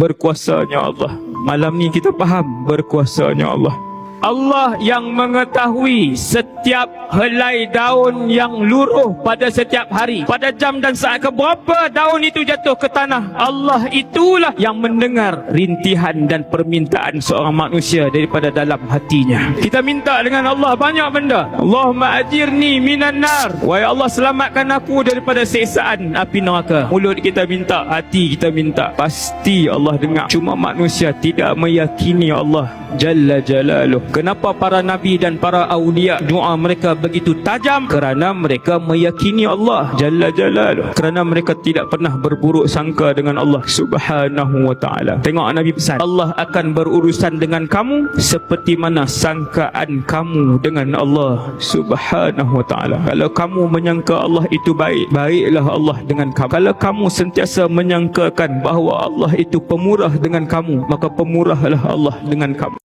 Berkuasanya Allah. Malam ni kita faham berkuasanya Allah. Allah yang mengetahui setiap helai daun yang luruh pada setiap hari, pada jam dan saat keberapa daun itu jatuh ke tanah. Allah itulah yang mendengar rintihan dan permintaan seorang manusia daripada dalam hatinya. Kita minta dengan Allah banyak benda. Allahumma ajirni minan nar. Wahai Allah, selamatkan aku daripada siksaan api neraka. Mulut kita minta, hati kita minta, pasti Allah dengar. Cuma manusia tidak meyakini Allah Jalla Jalaluh. Kenapa para nabi dan para awliya doa mereka begitu tajam? Kerana mereka meyakini Allah Jalla Jalaluh. Kerana mereka tidak pernah berburuk sangka dengan Allah Subhanahu wa ta'ala. Tengok Nabi pesan, Allah akan berurusan dengan kamu seperti mana sangkaan kamu dengan Allah Subhanahu wa ta'ala. Kalau kamu menyangka Allah itu baik, baiklah Allah dengan kamu. Kalau kamu sentiasa menyangkakan bahawa Allah itu pemurah dengan kamu, maka pemurahlah Allah dengan kamu.